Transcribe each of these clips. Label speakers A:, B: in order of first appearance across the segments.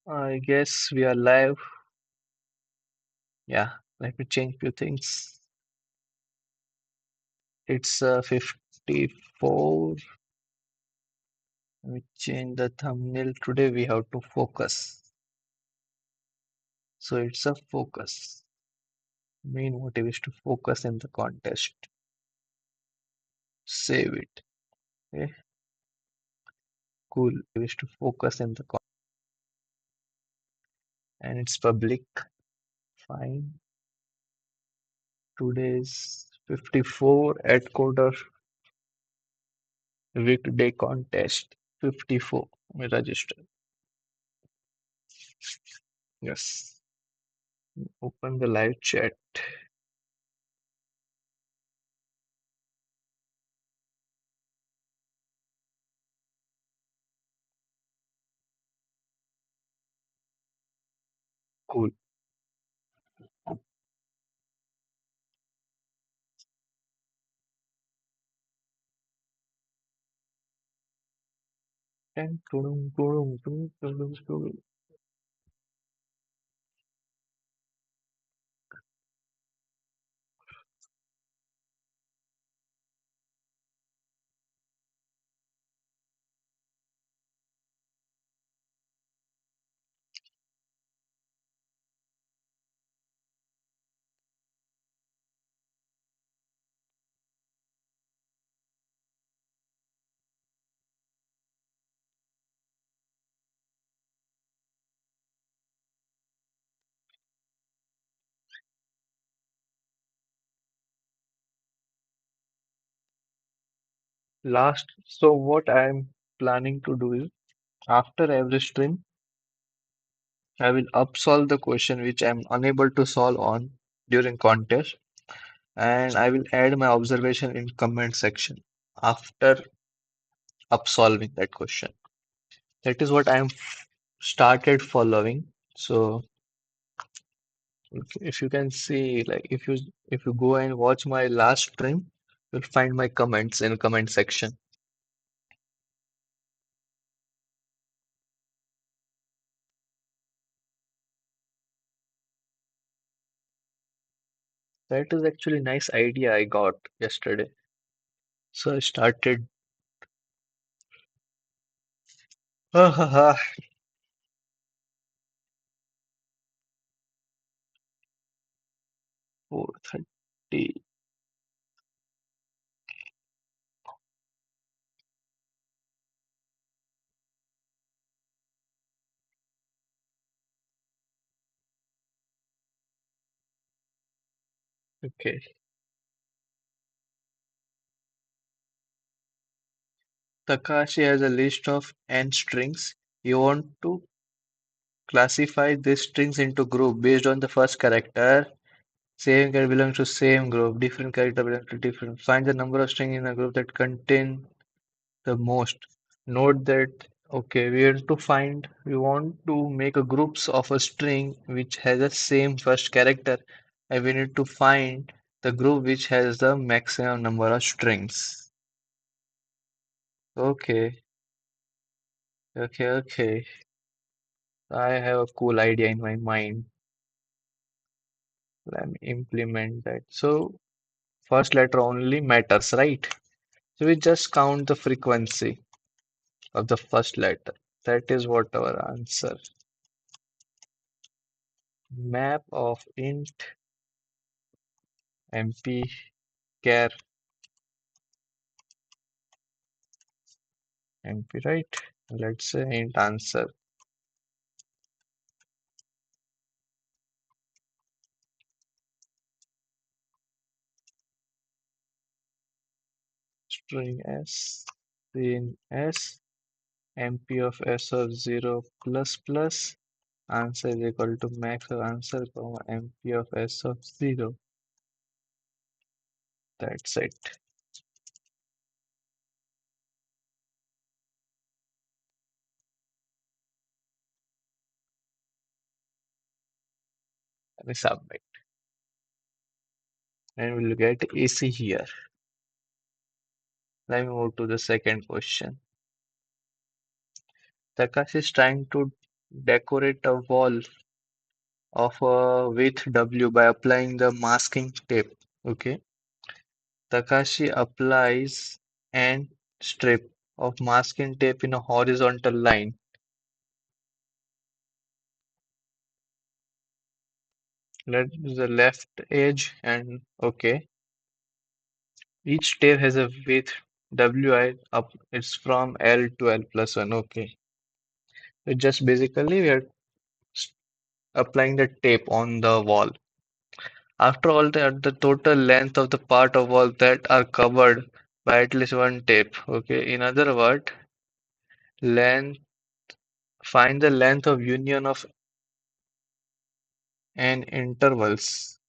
A: I guess we are live. Yeah, let me change few things. It's 54. We change the thumbnail. Today we have to focus. So it's a focus. Main motive is to focus in the contest. Save it. Okay, cool. Is to focus in the and it's public. Fine. Today's 54 at Coder weekday contest. 54. Let me register. Yes. Open the live chat. Cool. And tudum, tudum, tudum, tudum, tudum. Last, so what I'm planning to do is after every stream, I will upsolve the question which I'm unable to solve on during contest, and I will add my observation in comment section after upsolving that question. That is what I'm started following. So if you can see, like if you go and watch my last stream, you'll find my comments in comment section. That is actually nice idea I got yesterday. So I started 4:30. Okay. Takashi has a list of n strings. You want to classify these strings into group based on the first character. Same character belongs to same group. Different character belongs to different. Find the number of strings in a group that contain the most. Note that okay, we want to make a groups of a string which has the same first character, and we need to find the group which has the maximum number of strings. Okay, okay. I have a cool idea in my mind. Let me implement that. So first letter only matters, right? So we just count the frequency of the first letter. That is what our answer. Map of int mp char mp, right? Let's say int answer string s in s mp of s of 0 plus plus answer is equal to max of answer comma mp of s of 0. That's it. Let me submit and we'll get AC here. Let me move to the second question. Takashi is trying to decorate a wall of a width W by applying the masking tape. Okay. Takashi applies an strip of masking tape in a horizontal line. Let the left edge and okay. Each tape has a width WI up. It's from L to L plus one. Okay. It just basically we are s- applying the tape on the wall. After all the total length of the part of wall that are covered by at least one tape. Okay. In other words, length find the length of union of n intervals.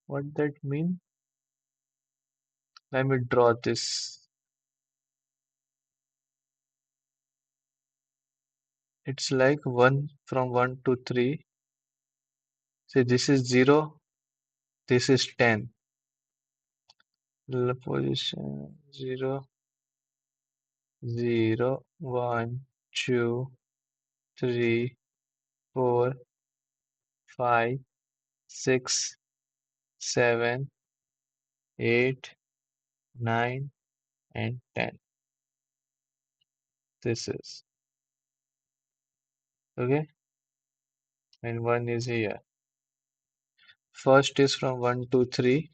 A: What that mean? Let me draw this. It's like 1 from 1 to 3. Say this is 0, this is 10. Position 0, 0, 1, 2, 3, 4, 5, 6, 7, 8, 9, and 10. This is okay, and 1 is here. First is from 1 to 3,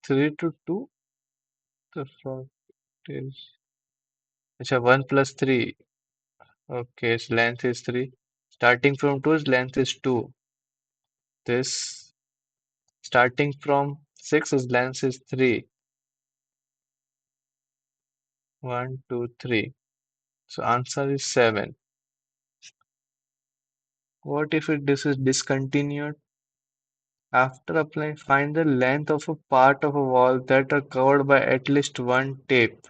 A: 3 to 2. The first is अच्छा 1 plus 3. Okay, its length is 3. Starting from 2, its length is 2. This starting from 6, its length is 3. 1, 2, 3. So answer is 7. What if this is discontinued? After applying, find the length of a part of a wall that are covered by at least one tape.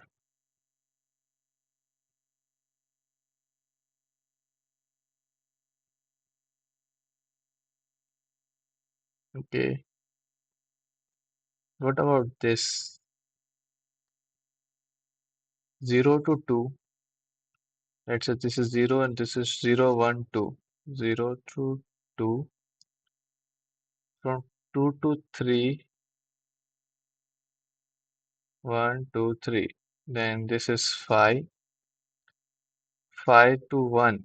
A: Okay. What about this? 0 to 2. Let's say this is 0 and this is 0, 1, 2. 0 to 2. From 2 to 3. 1, 2, 3. Then this is 5. 5 to 1.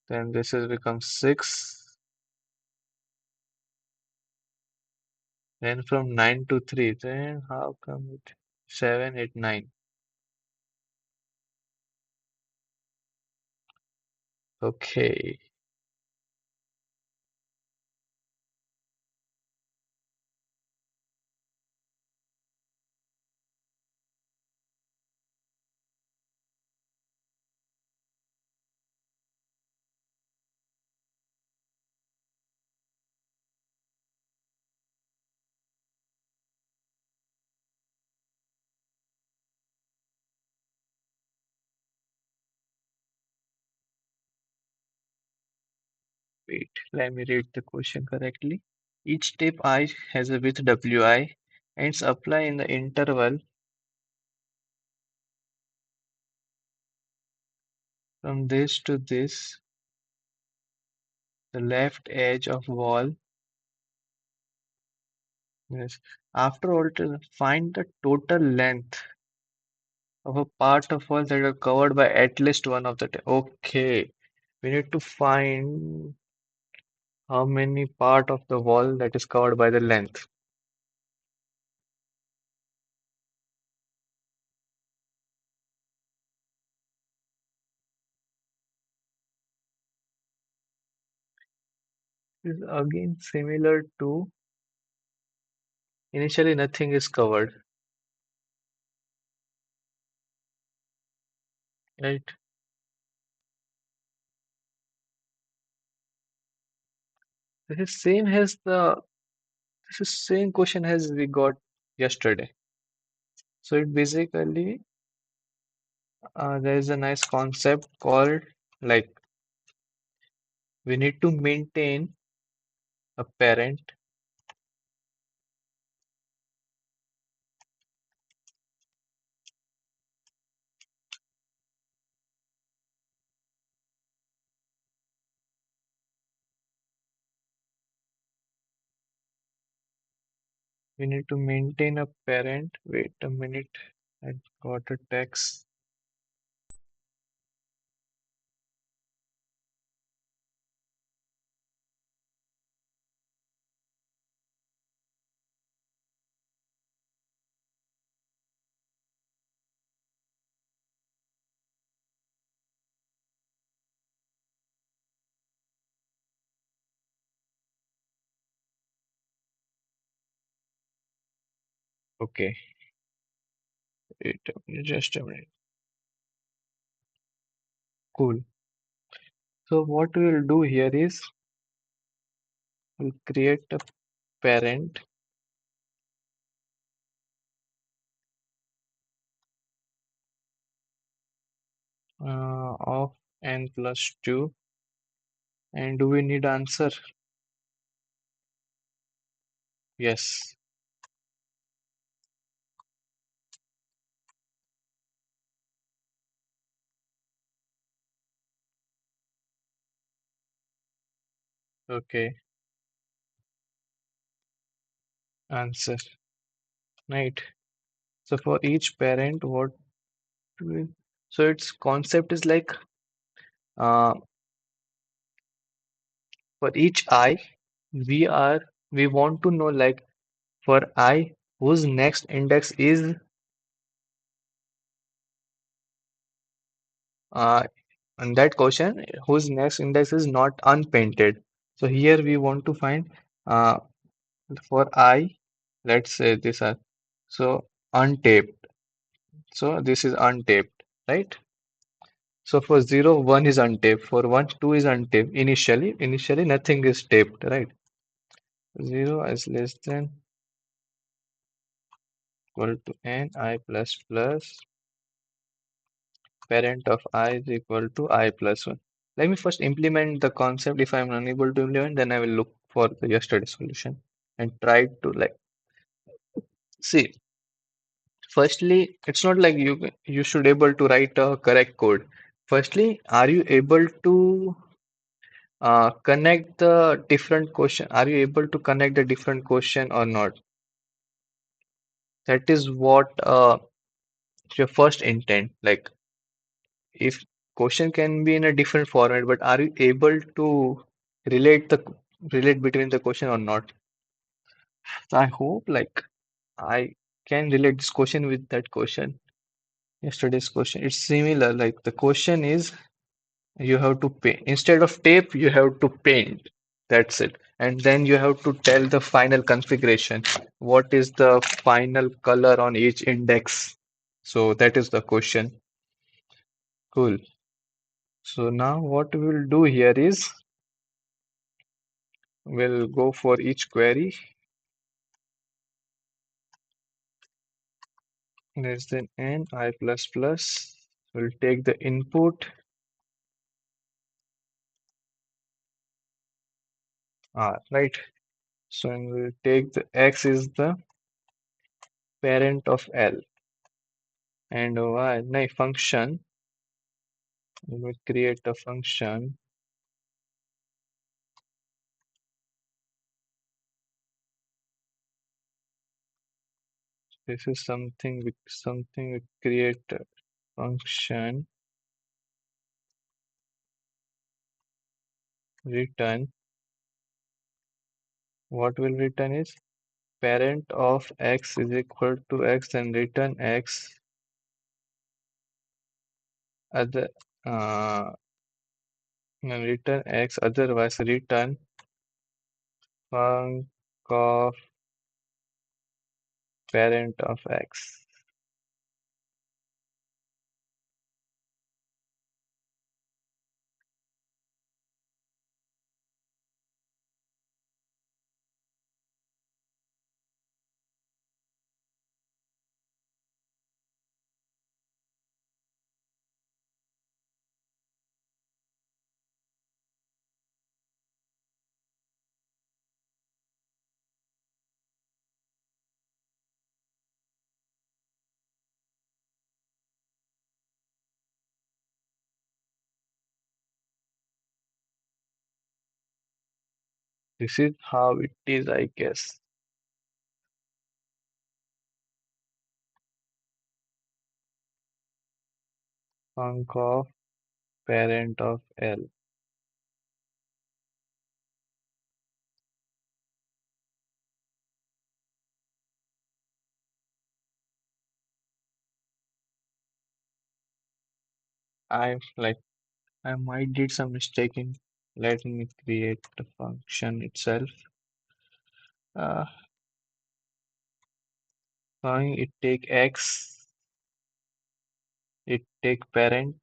A: Then this is becomes 6. Then from 9 to 3. Then how come it 7, 8, 9? Okay. Wait, let me read the question correctly. Each tape I has a width WI and it's apply in the interval from this to this, the left edge of wall. Yes. After all, to find the total length of a part of wall that are covered by at least one of the. Okay, we need to find how many part of the wall that is covered by the length. Is again similar to initially nothing is covered, right? This is same as the this is same question as we got yesterday. So it basically there is a nice concept called like we need to maintain a parent. We need to maintain a parent. Wait a minute. I got a text. Okay. Wait a minute, just a minute. Cool. So what we'll do here is we'll create a parent of n plus 2. And do we need answer? Yes. Okay. Answer. Right. So for each parent, what we, so its concept is like uh, for each I, we want to know like for I whose next index is uh, on that question whose next index is not unpainted. So here we want to find uh, for I, let's say this are so untaped. So this is untaped, right? So for 0, 1 is untaped. For 1, 2 is untaped. Initially nothing is taped, right? 0 is less than equal to n I plus plus parent of I is equal to I plus 1. Let me first implement the concept. If I'm unable to implement, then I will look for the yesterday solution and try to like see. Firstly, it's not like you should able to write a correct code. Firstly, are you able to connect the different question? Are you able to connect the different question or not? That is what your first intent. Like if question can be in a different format, but are you able to relate the relate between the question or not? So I hope like I can relate this question with that question. Yesterday's question. It's similar. Like the question is you have to paint instead of tape, you have to paint. That's it. And then you have to tell the final configuration. What is the final color on each index? So that is the question. Cool. So now what we'll do here is we'll go for each query less than n I plus plus. We'll take the input r, right? So and we'll take the x is the parent of L and y no, function. We will create a function. This is something we create a function return. What will return is parent of x is equal to x and return x other and return x otherwise return func of parent of x. This is how it is, I guess. Func of parent of L. I like I might did some mistake in letting me create the function itself. Uh, Fine, it take x, it take parent.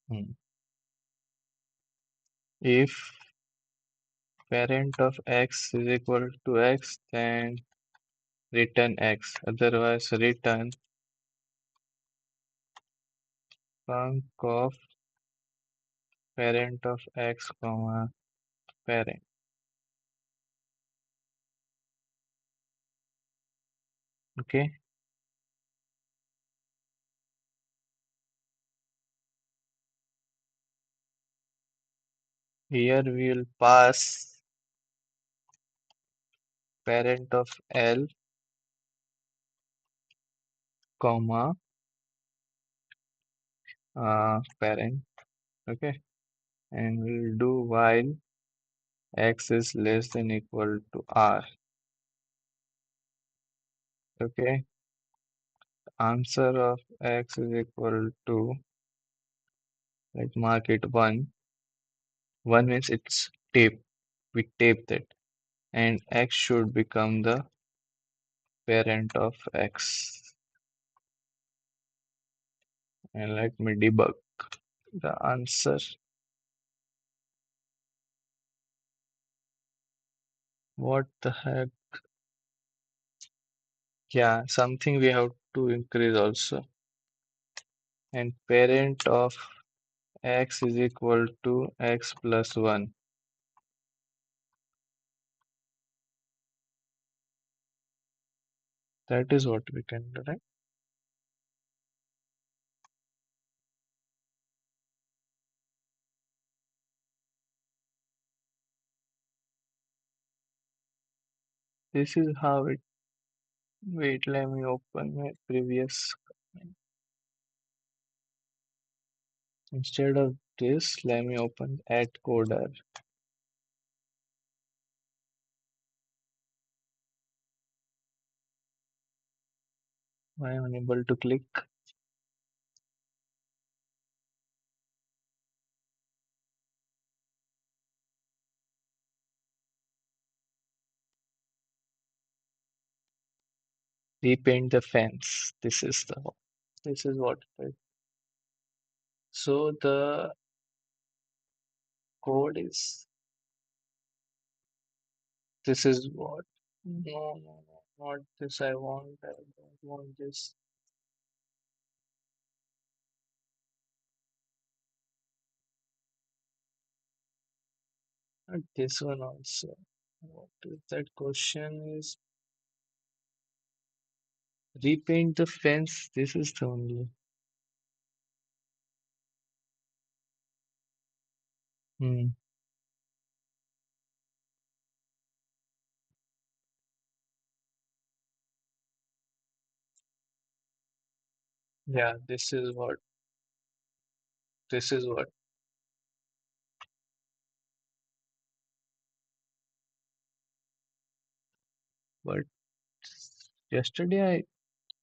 A: Hmm. If parent of x is equal to x, then return x. Otherwise, return func of parent of x comma parent. Okay. Here we will pass parent of L comma parent. Okay. And we'll do while x is less than equal to r. Okay. Answer of x is equal to, like, mark it 1. 1 means it's tape. We tape that. And x should become the parent of x. And let me debug the answer. What the heck? Yeah, something we have to increase also. And parent of x is equal to x plus 1. That is what we can do, right? This is how it. Wait, let me open my previous. Instead of this, let me open AtCoder. I am unable to click. Repaint the fence. This is what it is. So the code is, this is what. No, no, no, not this I want. I don't want this. Not this one also. What is that question is, repaint the fence. This is the only. Hmm. Yeah, this is what. This is what. But yesterday I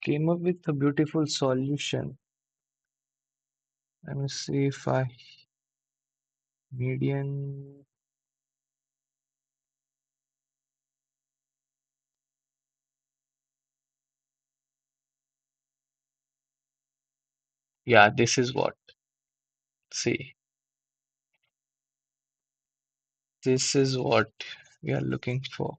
A: came up with a beautiful solution. Let me see if I median. Yeah, this is what. See, this is what we are looking for.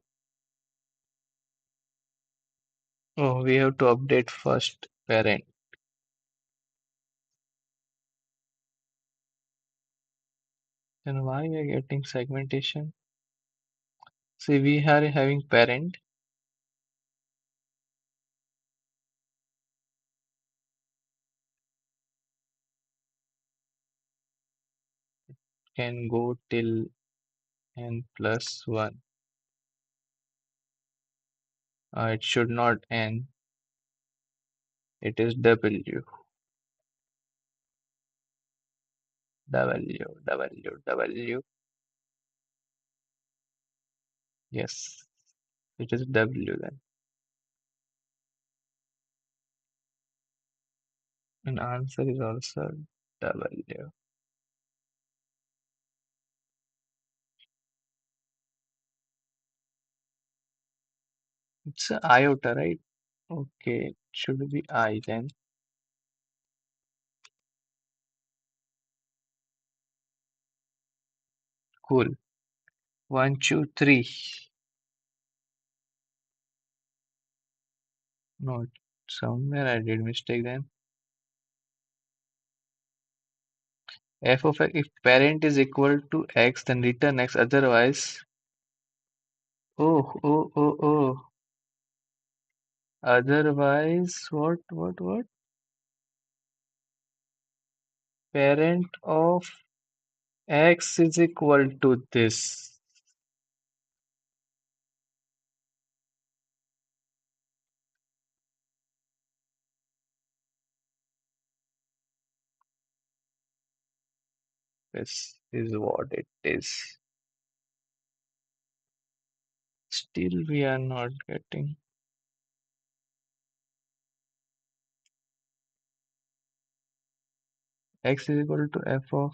A: Oh, we have to update first parent. Then why we are getting segmentation? See, we are having parent. can go till n plus 1. It should not n, it is w. W, W, W. Yes, it is W then. And answer is also W. It's a iota, right? Okay, it should be I then. Cool. One, two, three. No, somewhere I did mistake then. F of x, if parent is equal to x, then return x. Otherwise, oh. Otherwise, what? Parent of x is equal to this. This is what it is. Still, we are not getting. X is equal to f of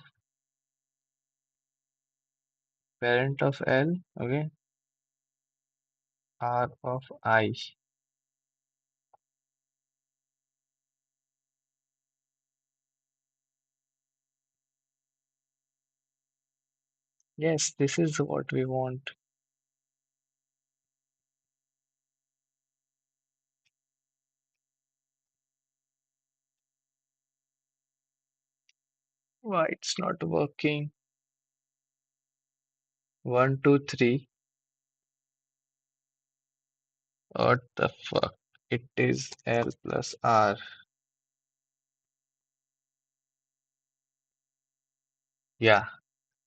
A: parent of L, okay, R of I. Yes, this is what we want. Why it's not working? 1, 2, 3. What the fuck? It is L plus R. Yeah.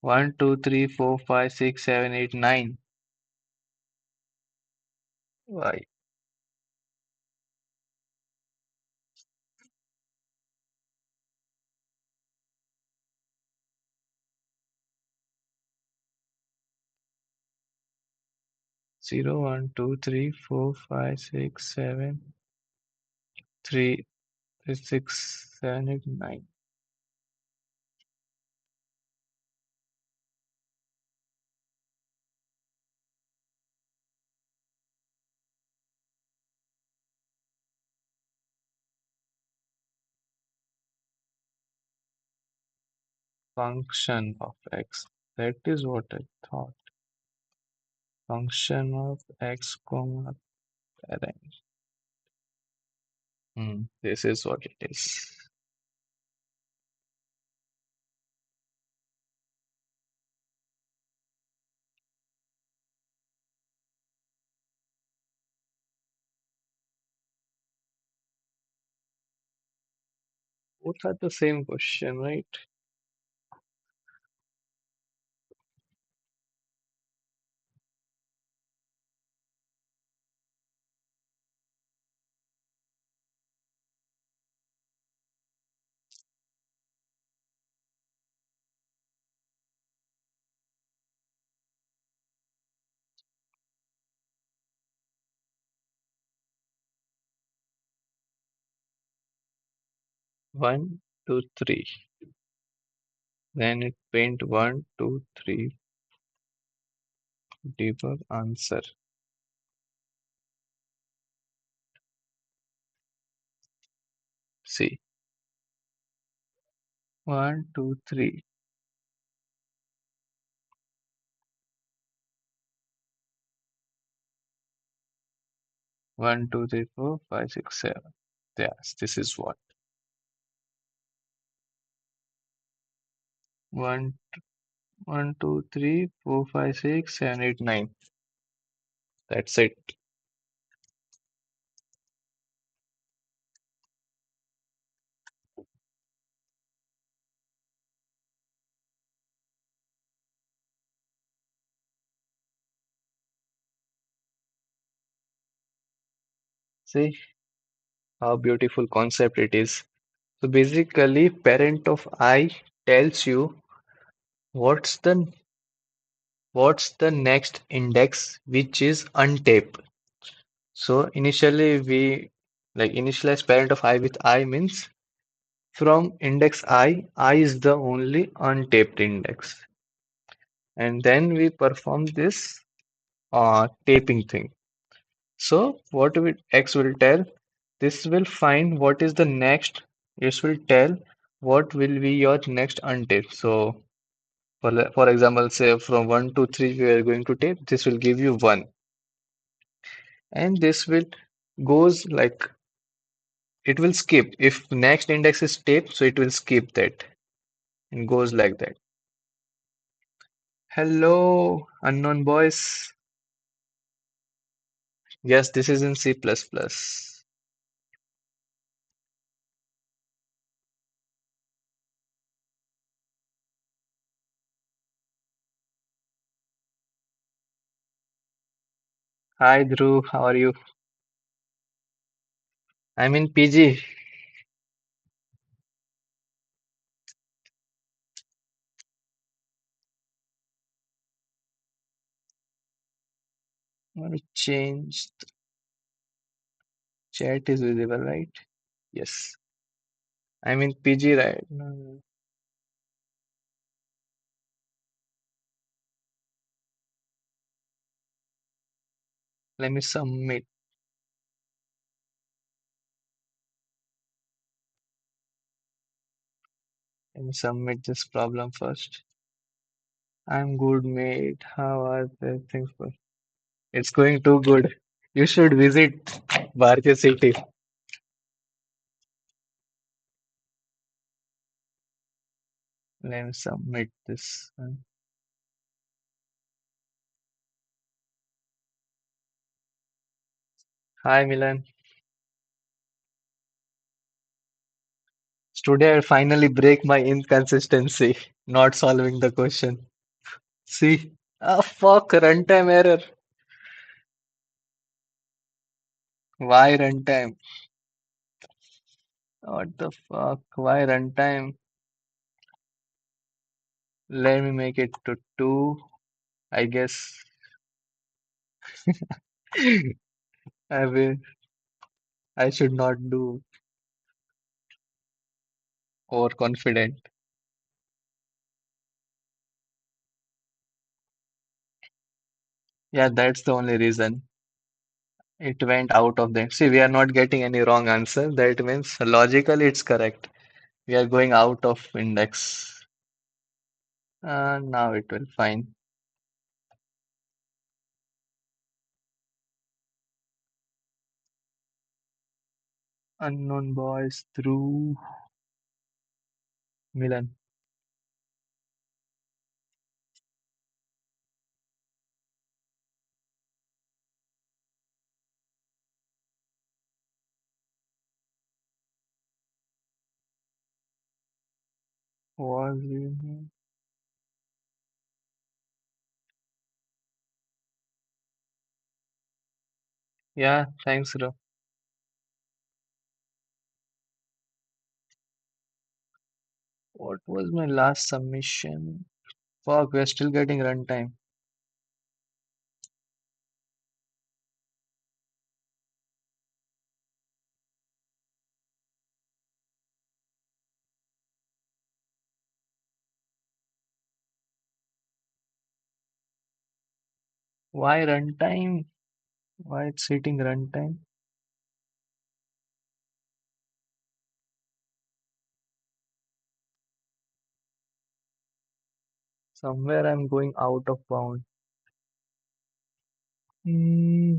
A: 1, 2, 3, 4, 5, 6, 7, 8, 9. Why? Zero, 1, 2, 3, 4, 5, 6, 7, 3, 6, 7, 8, 9. Function of x. That is what I thought. Function of x comma parent. This is what it is. Both are the same question, right? One, two, three. Then it paint 1, 2, 3. Debug answer. See. 1, 2, 3. 1, 2, 3, 4, 5, 6, 7. Yes, this is what. 1, 1, 2, 3, 4, 5, 6, 7, 8, 9. That's it. See how beautiful concept it is. So basically, parent of I tells you what's the what's the next index which is untapped. So initially we like initialize parent of I with I means from index I is the only untapped index. And then we perform this taping thing. So what will X will tell? This will find what is the next. This will tell what will be your next untap. So for example, say from 1 to 3 we are going to tape. This will give you 1. And this will goes like it will skip. If next index is taped, so it will skip that and goes like that. Hello, unknown boys. Yes, this is in C++. plus plus. Hi, Dhruv. How are you? I'm in PG. Let me change. Chat is visible, right? Yes. I'm in PG, right? No, let me submit. Let me submit this problem first. I'm good, mate. How are the things going? It's going too good. You should visit Bhartiya City. Let me submit this. Hi, Milan. Today I finally break my inconsistency, not solving the question. See? Ah, fuck, runtime error. Why runtime? What the fuck? Why runtime? Let me make it to 2. I guess I will. I should not do overconfident. Yeah, that's the only reason. It went out of the. See, we are not getting any wrong answer. That means logically it's correct. We are going out of index. Now it will fine. Unknown boys through Milan. Was you- Yeah, thanks, bro. What was my last submission? Fuck, we're still getting runtime. Why runtime? Why it's hitting runtime? Somewhere I'm going out of bound. Hmm.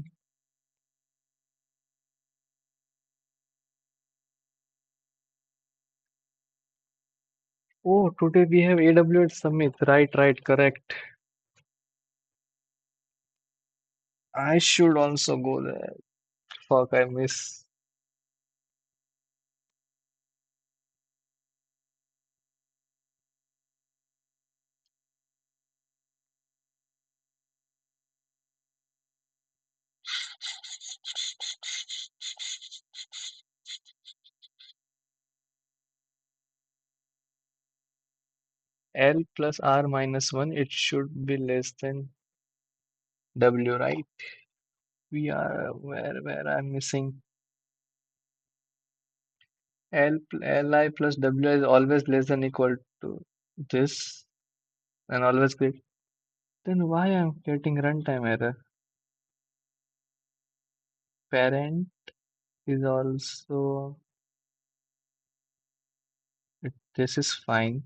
A: Oh, today we have AWS Summit. Right, right, correct. I should also go there. Fuck, I miss. L plus R minus 1, it should be less than W, right? We are where I'm missing. Li plus W is always less than equal to this and always great. Then why I'm getting runtime error? Parent is also, this is fine.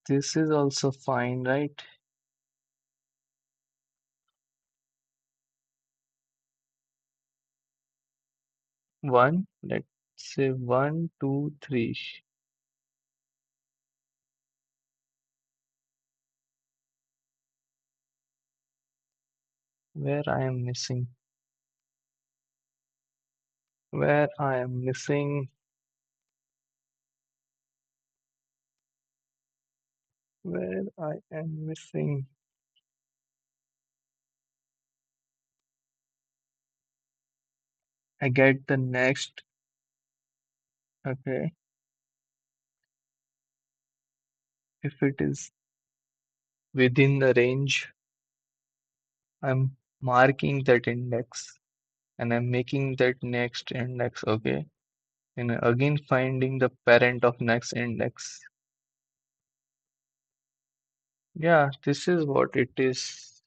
A: This is also fine, right? One, let's say one, two, three. Where I am missing? Where I am missing? Where I am missing? I get the next. Okay. If it is within the range, I'm marking that index and I'm making that next index. Okay. And again finding the parent of next index. Yeah, this is what it is.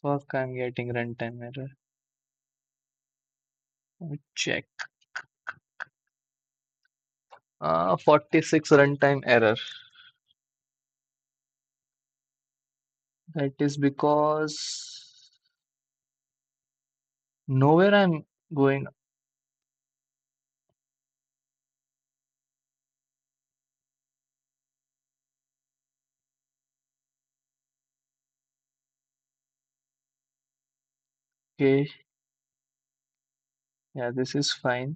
A: Fuck, I'm getting runtime error. Let me check. 46 runtime error. That is because nowhere I'm going. Okay, yeah, this is fine.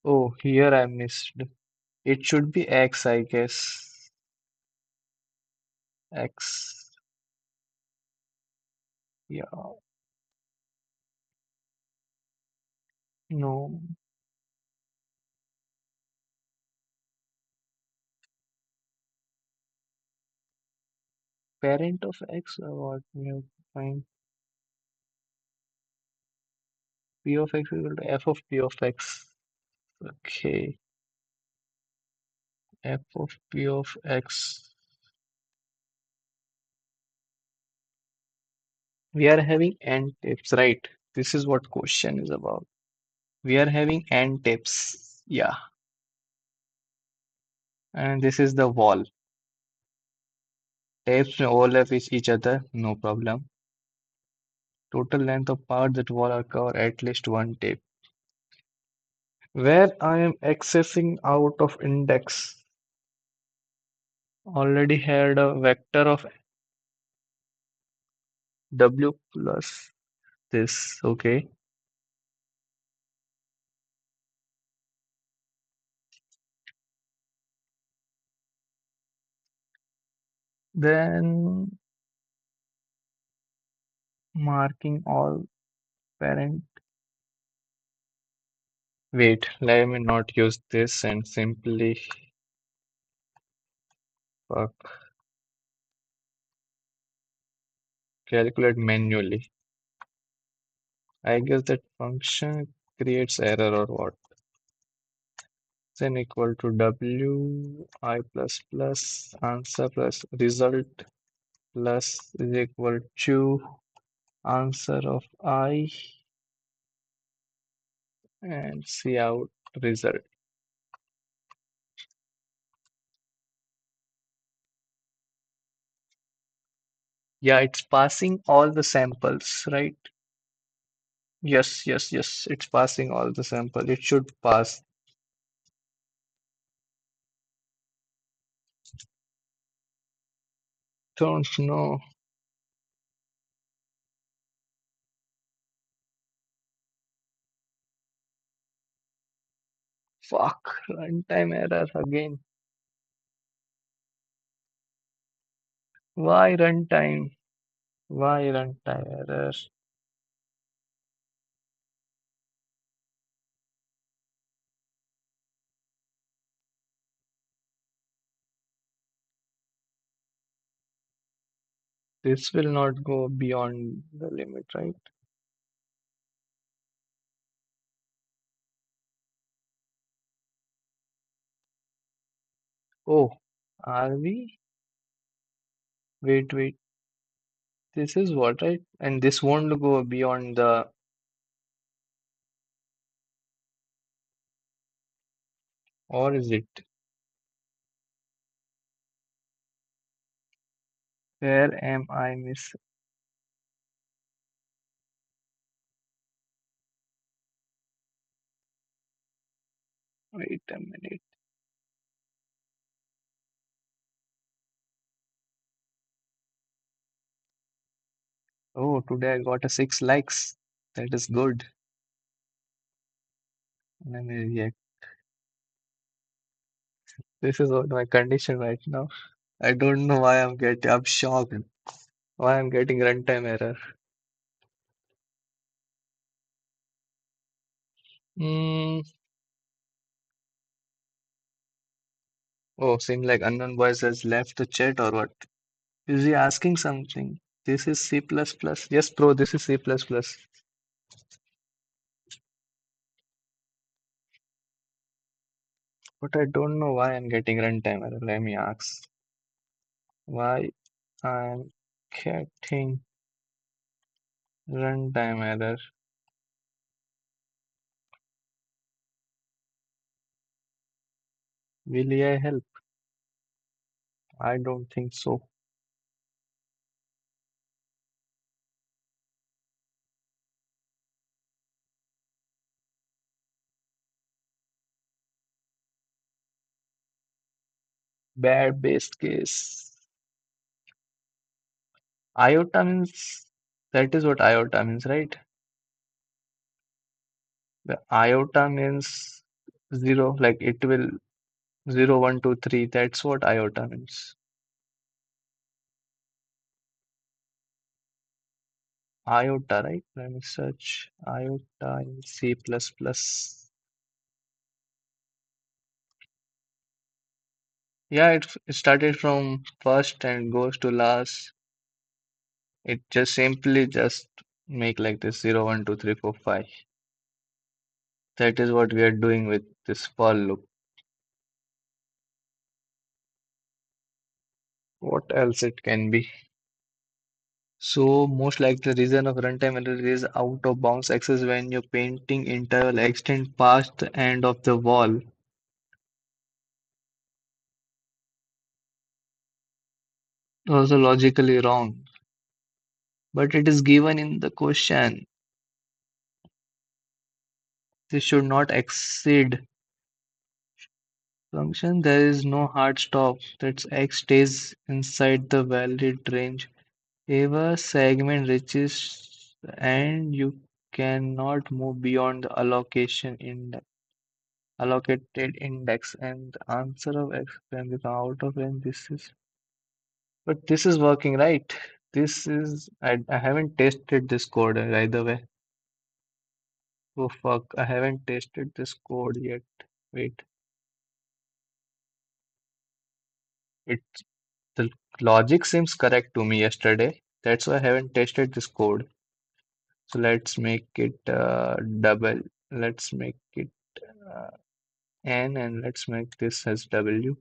A: Oh, here I missed. It should be X, I guess. X. Yeah, no. Parent of X, or what? We have to find P of X is equal to F of P of X. Okay, F of P of X. We are having n tips, right? This is what question is about. We are having n tips. Yeah, and this is the wall. Tapes may overlap with each other, no problem. Total length of part that wall are cover at least one tape. Where I am accessing out of index already had a vector of W plus this, okay. Then marking all parent. Wait, let me not use this and simply calculate manually. I guess that function creates error or what? Then equal to W I plus plus answer plus result plus is equal to answer of I and see out result. Yeah, it's passing all the samples, right? Yes, yes, yes. It's passing all the sample. It should pass. Don't know. Fuck. Runtime error again. Why runtime? Why runtime error? This will not go beyond the limit, right? Oh, are we? Wait, wait. This is what, right? And this won't go beyond the, or is it? Where am I miss? Wait a minute. Oh, today I got a 6 likes. That is good. Let me react. This is what my condition right now. I don't know why I'm shocked. Why I'm getting runtime error. Hmm. Oh, seems like unknown voice has left the chat or what? Is he asking something? This is C++. plus plus. Yes, bro, this is C++. plus plus. But I don't know why I'm getting runtime error. Let me ask. Why I'm getting runtime error. Will I help? I don't think so. Bad base case. Iota means that is what iota means, right? The iota means zero, like it will 0, 1, 2, 3. That's what iota means. Iota, right? Let me search iota in C++. plus plus. Yeah, it started from first and goes to last. It just simply just make like this 0, 1, 2, 3, 4, 5. That is what we are doing with this for loop. What else it can be? So most likely the reason of runtime error is out of bounds access when your painting interval extend past the end of the wall. Also logically wrong. But it is given in the question. This should not exceed function. There is no hard stop. That x stays inside the valid range. If a segment reaches and you cannot move beyond the allocated index and the answer of x can become out of range. But this is working right. I haven't tested this code either way. Oh fuck, I haven't tested this code yet. Wait, it the logic seems correct to me yesterday. That's why I haven't tested this code. So let's make it double. Let's make it uh, n and let's make this as w.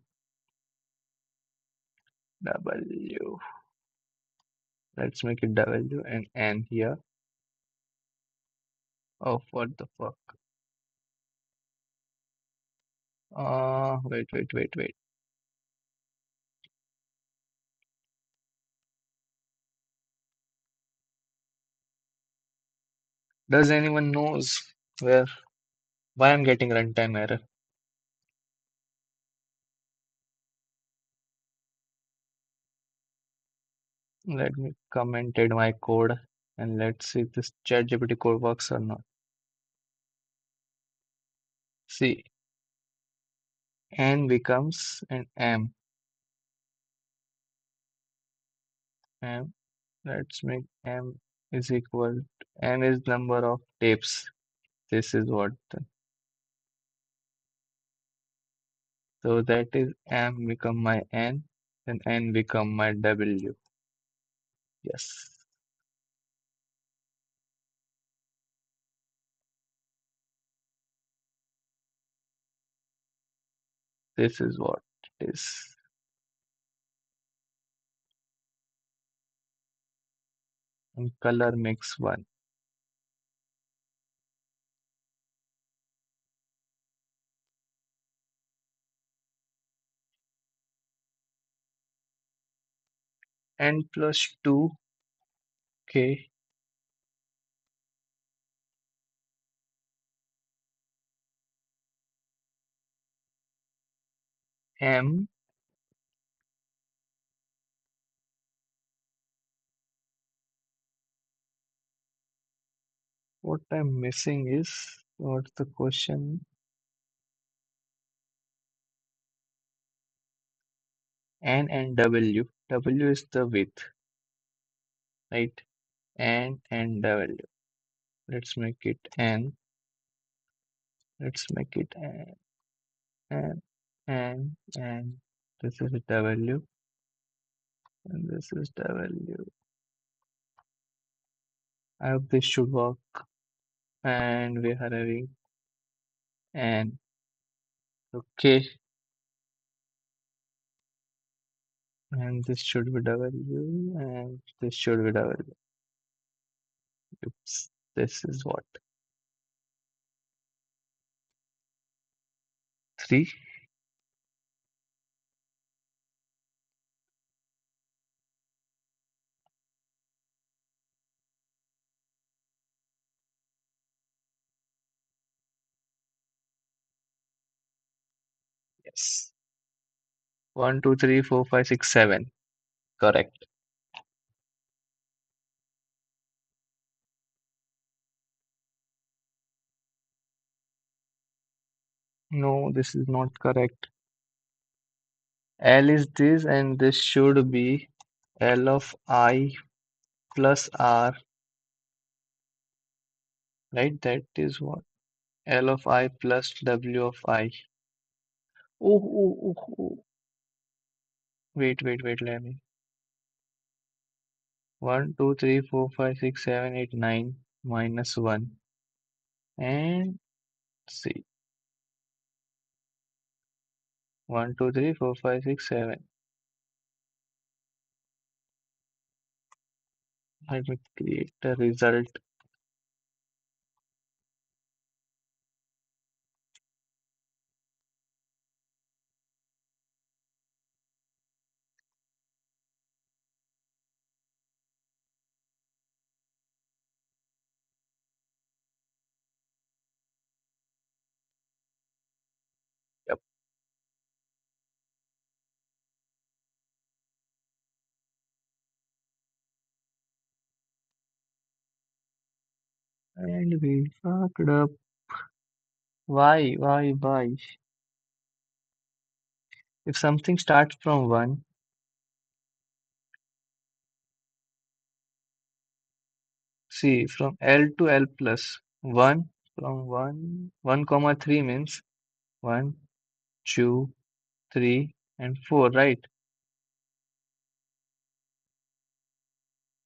A: W. Let's make it w and n here. Oh, what the fuck? Wait. Does anyone knows where why I'm getting runtime error? Let me commented my code and let's see if this ChatGPT code works or not. See, n becomes an m. M. Let's make M is equal. N is number of tapes. This is what. So that is M become my N, then N become my W. Yes, this is what it is. And color makes one. N plus 2, K, M. What I'm missing is, what's the question? N and W. W is the width, right? N and W. Let's make it N. Let's make it N, N, N. This is W, and this is W. I hope this should work. And we are having N. Okay, and this should be W, and this should be W. Oops, this is what? 3? Yes. 1, 2, 3, 4, 5, 6, 7. Correct. No, this is not correct. L is this, and this should be L of I plus R, right? That is what? L of I plus W of I. Oh, oh, oh, oh. Wait, let me. 1, 2, 3, 4, 5, 6, 7, 8, 9 minus 1. And see. 1, 2, 3, 4, 5, 6, 7. Let me create the result. Yep. And we fucked up. Why? Why? If something starts from 1, see, from L to L plus 1, from 1 comma 3 means 1, 2, 3, and 4, right?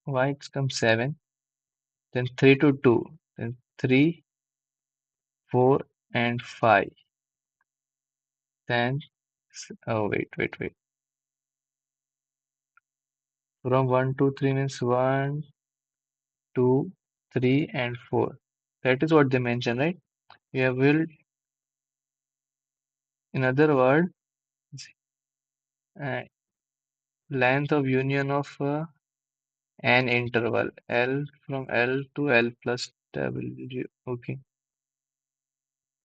A: Why it comes 7? Then 3 to 2, then 3, 4, and 5. Then, oh, wait. From 1 to 3 means 1, 2, 3, and 4. That is what they mention, right? We have will, in other word, uh, length of union of an interval L from L to L plus W. Okay.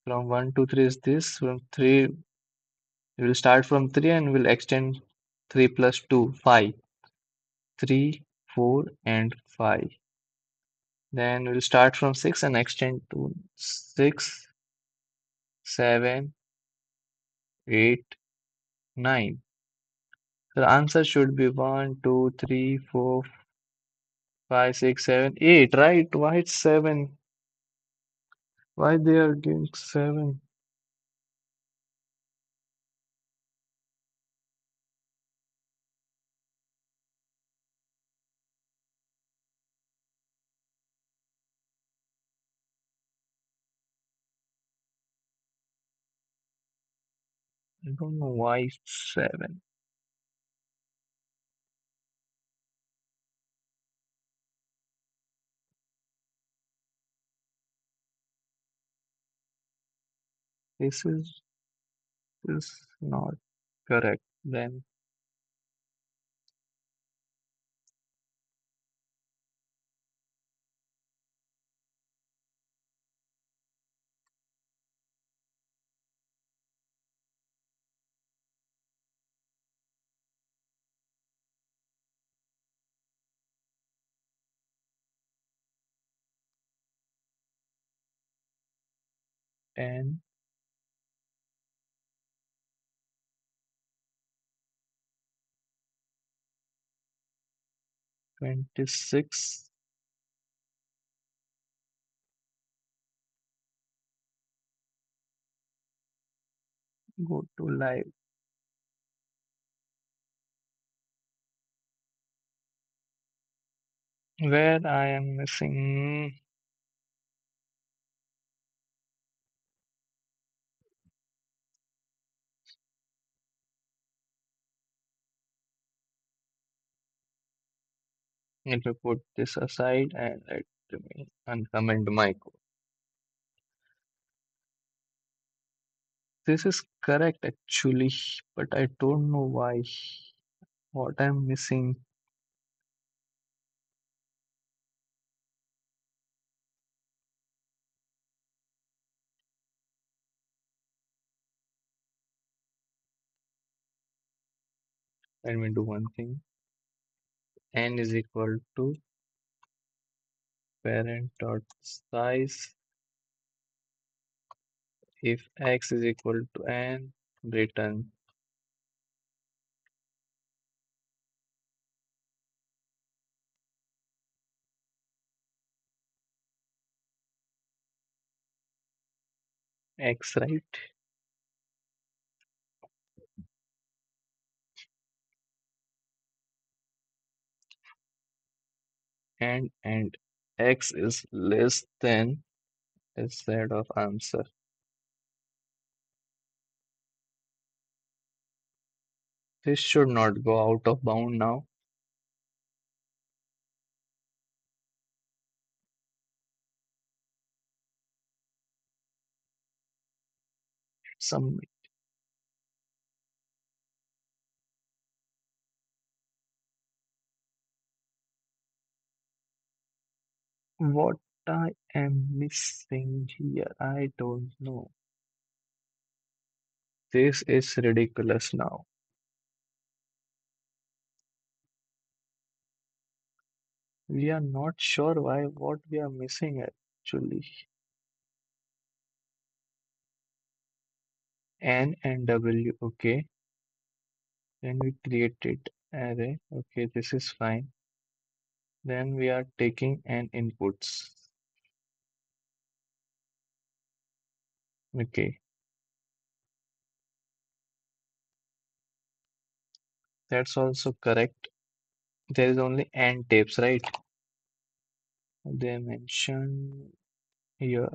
A: From 1 to 3 is this. From 3, we will start from 3 and we'll extend 3 plus 2, 5. 3, 4, and 5. Then we'll start from 6 and extend to 6, 7, 8, 9. The answer should be 1, 2, 3, 4, 5, 6, 7, 8, right? Why it's 7? Why they are giving 7? I don't know why it's 7. This is not correct. Then ten, 26, go to live. Where I am missing. Let me put this aside and let me uncomment my code. This is correct actually, but I don't know why. What I'm missing. Let me do one thing. N is equal to parent dot size. If x is equal to n, return x, right? And x is less than instead of answer. This should not go out of bound now. Some what I am missing here, I don't know. This is ridiculous now. We are not sure why what we are missing actually. N and W, okay. Then we created array. Okay, this is fine. Then we are taking n inputs. Okay, that's also correct. There is only n tapes, right? They mention here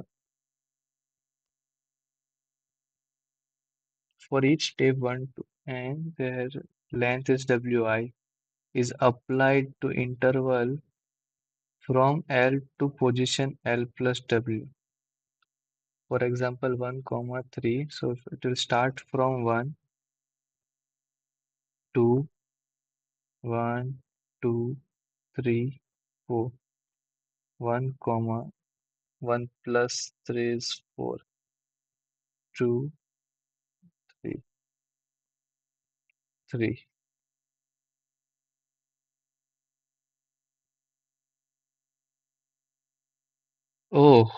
A: for each tape 1 to n, their length is wi is applied to interval from L to position L plus W. For example, 1, comma 3. So it will start from 1, 2, 1, 2, 3, 4. 1, comma 1 plus 3 is 4. 2, 3, 3. Oh,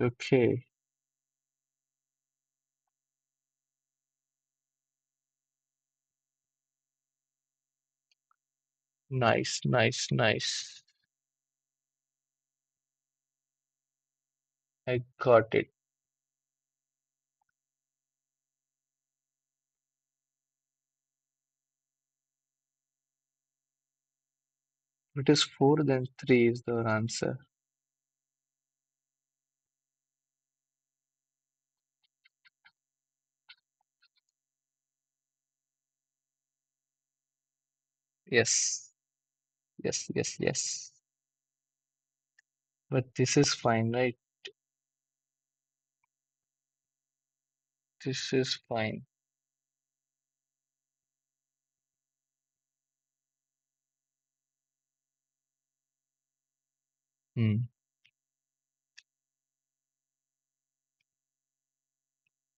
A: Okay. Nice, nice, nice. I got it. It is 4 then 3 is the answer. Yes. Yes, yes, yes. But this is fine, right? This is fine. Hmm.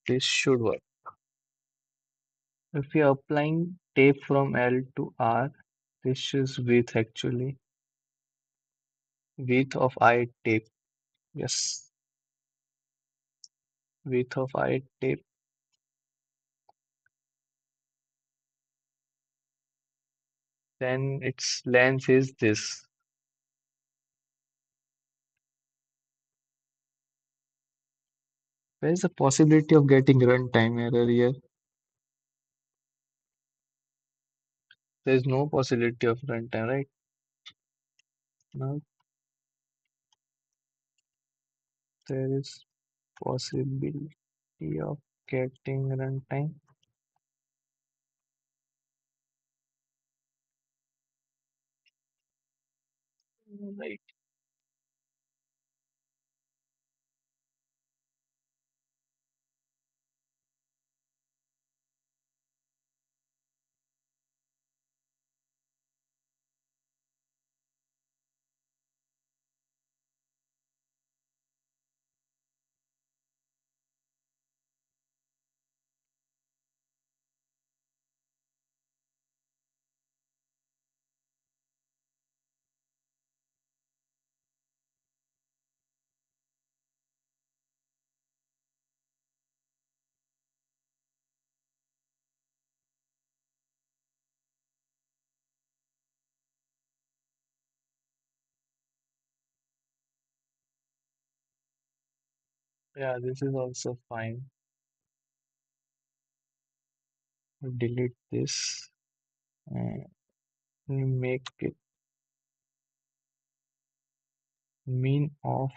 A: This should work. If you're applying tape from L to R, this is width actually. Width of I tape. Yes. Width of I tape. Then its length is this. There is a possibility of getting runtime error here. There is no possibility of runtime, right? Now there is possibility of getting runtime. Right. Yeah, this is also fine. Delete this and make it mean of.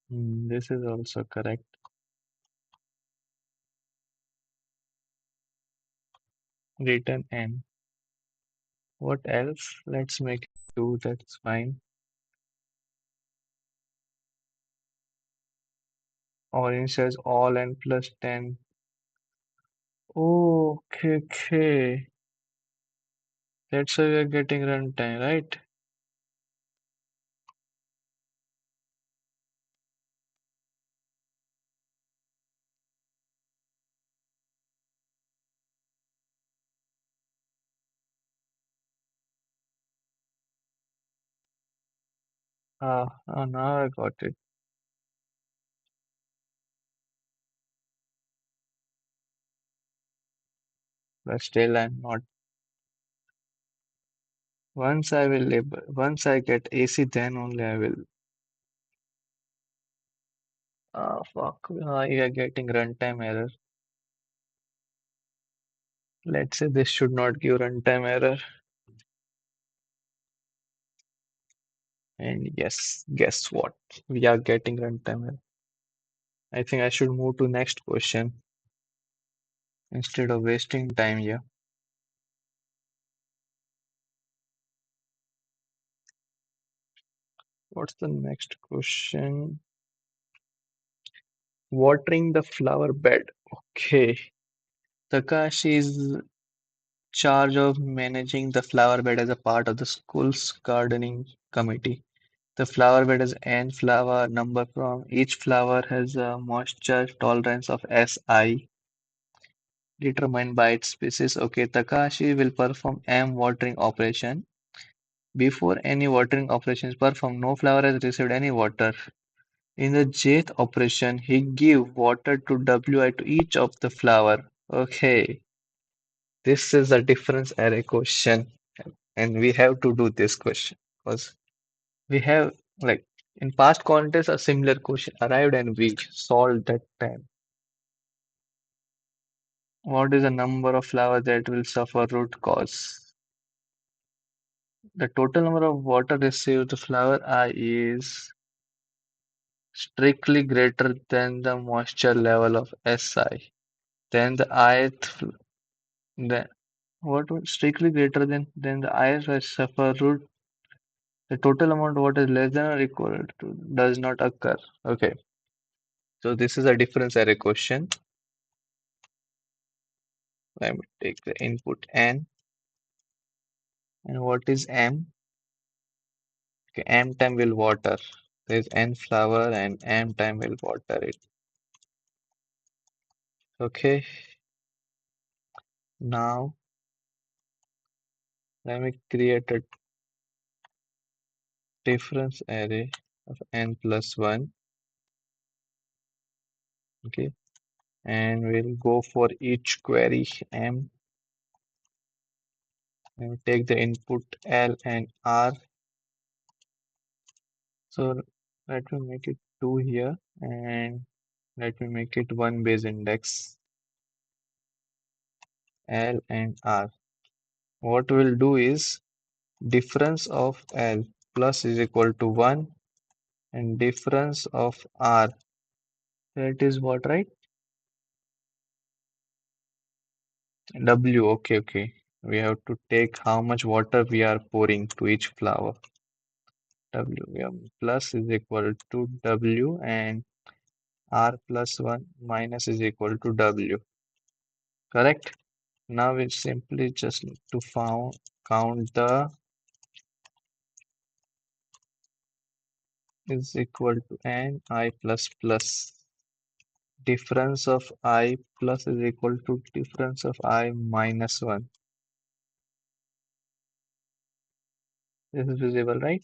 A: This is also correct. Return n. What else? Let's make it 2. That's fine. Orange says all n plus 10. Oh, okay, okay. That's why we are getting runtime, right? Now I got it. But still, I'm not. Once I get AC, then only I will. Fuck. You are getting runtime error. Let's say this should not give runtime error. And yes, guess what? We are getting runtime error. I think I should move to next question instead of wasting time here. What's the next question? Watering the flower bed. Okay. Takashi is charge of managing the flower bed as a part of the school's gardening committee. The flower bed has n flower number from each flower has a moisture tolerance of Si. determined by its species. Okay, Takashi will perform M watering operation. Before any watering operation is performed, no flower has received any water. In the jth operation, he give water to Wi to each of the flower. Okay, this is a difference array question, and we have to do this question because we have like in past contests a similar question arrived and we solved that time. What is the number of flowers that will suffer root cause? The total number of water received the flower I is strictly greater than the moisture level of Si. Then the ith the what was strictly greater than the ith will suffer root. The total amount of water is less than or equal to does not occur. Okay, so this is a difference array question. Let me take the input n and what is m? Okay, m time will water. There's n flower and m time will water it. Okay, now let me create a difference array of n plus 1. Okay, and we'll go for each query m and take the input L and R. So let me make it 2 here and let me make it one base index L and R. What we'll do is difference of L plus is equal to 1 and difference of R, that is what, right? W, okay, okay. We have to take how much water we are pouring to each flower. W, yeah, plus is equal to W and R plus 1 minus is equal to W. Correct? Now we simply just need to found, count the is equal to N I plus plus. Difference of I plus is equal to difference of I minus 1. This is visible, right?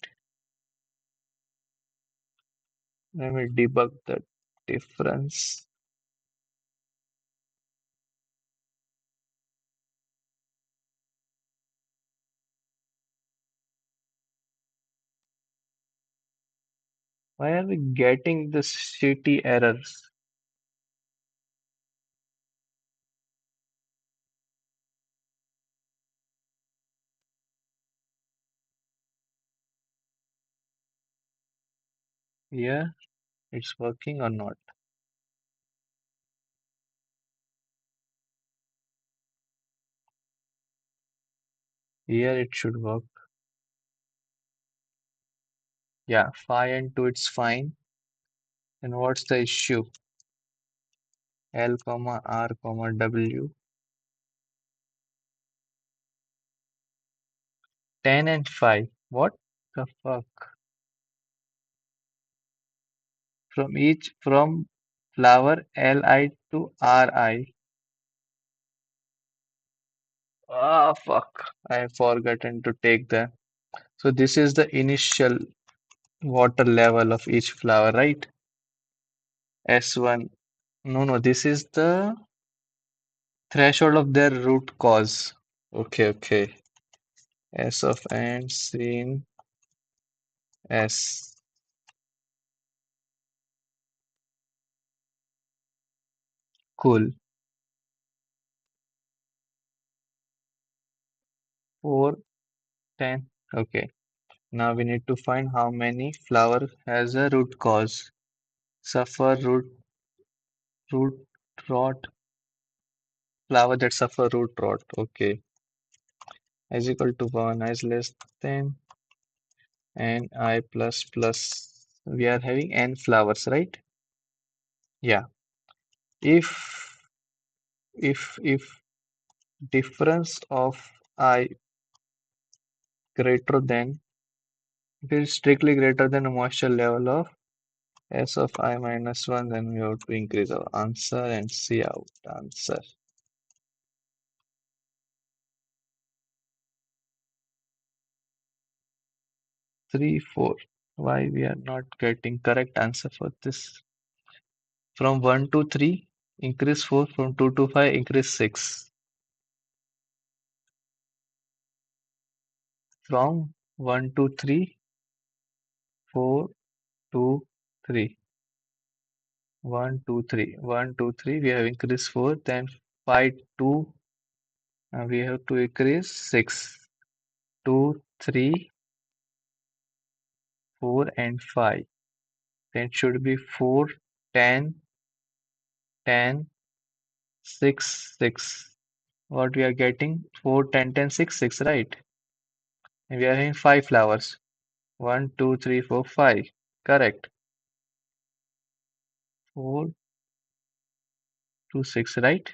A: Let me debug the difference. Why are we getting this shitty errors? Yeah, it's working or not? Here it should work. Yeah, 5 and 2 it's fine. And what's the issue? L comma R comma W. 10 and 5. What the fuck? From flower Li to Ri. Ah, fuck. I have forgotten to take the. So this is the initial water level of each flower, right? S1. No, no, this is the threshold of their root cause. Okay, okay. S of n sin S. Cool. 4, 10. Okay. Now we need to find how many flower has a root cause. Suffer root rot flower that suffer root rot. Okay. Is equal to 1 is less than n I plus plus. We are having n flowers, right? Yeah. If if difference of I greater than if it is strictly greater than the moisture level of S of I minus 1, then we have to increase our answer and see out the answer. 3, 4. Why we are not getting correct answer for this? From 1 to 3, increase 4. From 2 to 5, increase 6. From 1 to 3, 4, 2, 3. 1, 2, 3. 1, 2, 3. We have increased 4. Then 5, 2. And we have to increase 6. 2, 3, 4, and 5. Then should be 4, 10, 10, 6, 6. What we are getting? 4, 10, 10, 6, 6, right? And we are having 5 flowers. 1, 2, 3, 4, 5. Correct. 4 to 6, right?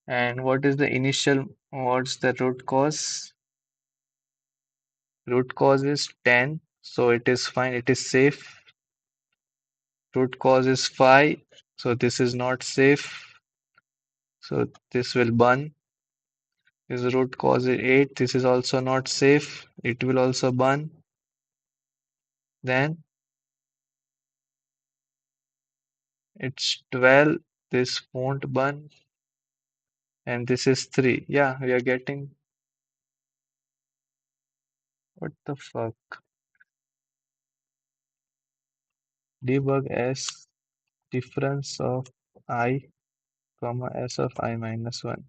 A: And what is the initial, what's the root cause? Root cause is 10, so it is fine, it is safe. Root cause is 5, so this is not safe. So this will burn. This root cause is 8, this is also not safe. It will also burn. Then it's 12, this won't burn. And this is 3. Yeah, we are getting, what the fuck? Debug S difference of I comma S of I minus 1.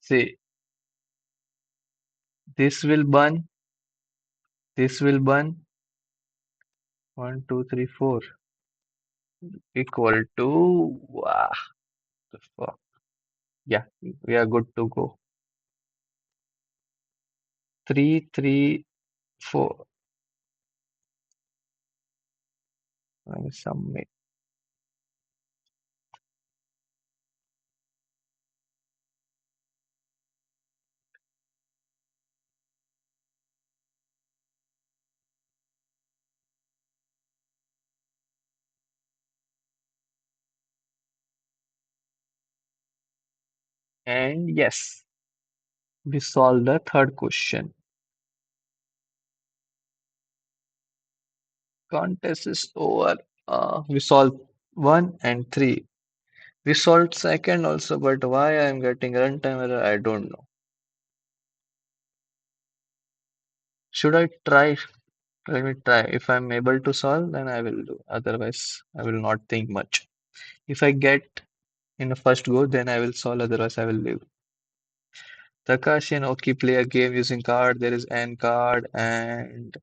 A: See, this will burn, this will burn. 1, 2, 3, 4 equal to, wow, the fuck. Yeah, we are good to go. 3, 3, 4. Let me submit. And yes, we solved the third question. Contest is over. We solved 1 and 3. We solved second also, but why I am getting runtime error, I don't know. Should I try? Let me try. If I'm able to solve, then I will do. Otherwise, I will not think much. If I get in the first go, then I will solve. Otherwise, I will leave. Takashi and Oki play a game using card. There is an card, and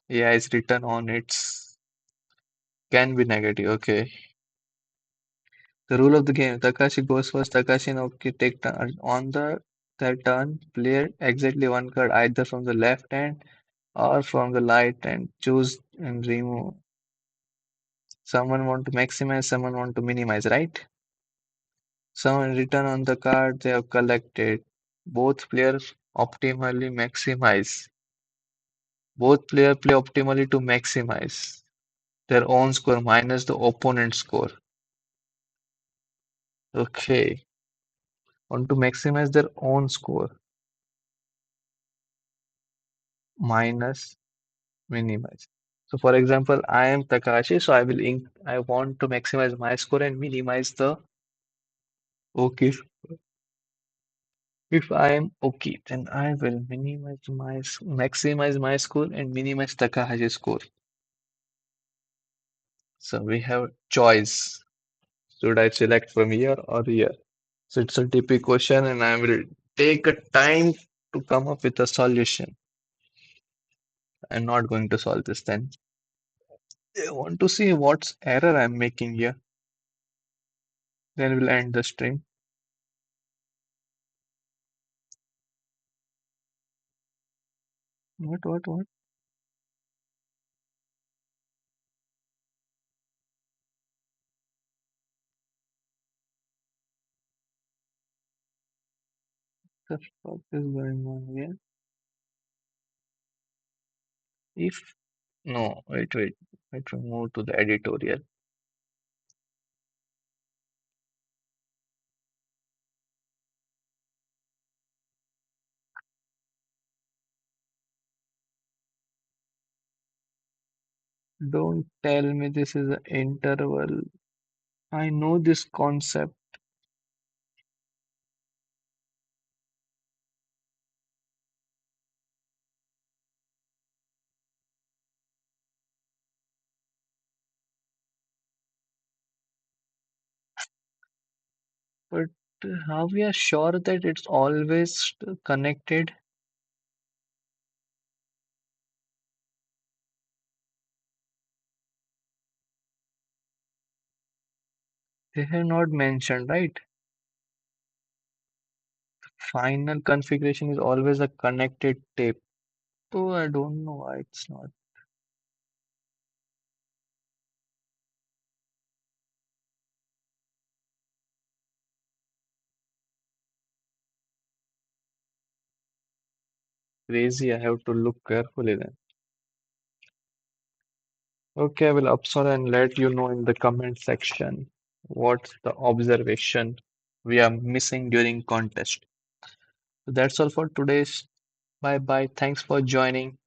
A: yeah, it's written on its can be negative. Okay. The rule of the game: Takashi goes first. Takashi and Oki take turn on their turn. Play exactly one card, either from the left hand or from the right hand. Choose and remove. Someone want to maximize, someone want to minimize, right? Someone written on the card they have collected. Both players optimally maximize. Both players play optimally to maximize their own score minus the opponent's score. Okay. Want to maximize their own score minus minimize. So for example, I am Takashi, so I want to maximize my score and minimize the okay. If I am okay, then I will maximize my score and minimize Takahashi's score. So we have choice. Should I select from here or here? So it's a TP question and I will take a time to come up with a solution. I'm not going to solve this then. I want to see what's error I'm making here. Then we'll end the stream. What? The fuck is going on here? If no, wait. Let me move to the editorial. Don't tell me this is an interval. I know this concept, but how we are sure that it's always connected? They have not mentioned, right? Final configuration is always a connected tape. So I don't know why it's not. Crazy. I have to look carefully then. Okay, I will observe and let you know in the comment section what's the observation we are missing during contest. So that's all for today's. Bye bye. Thanks for joining.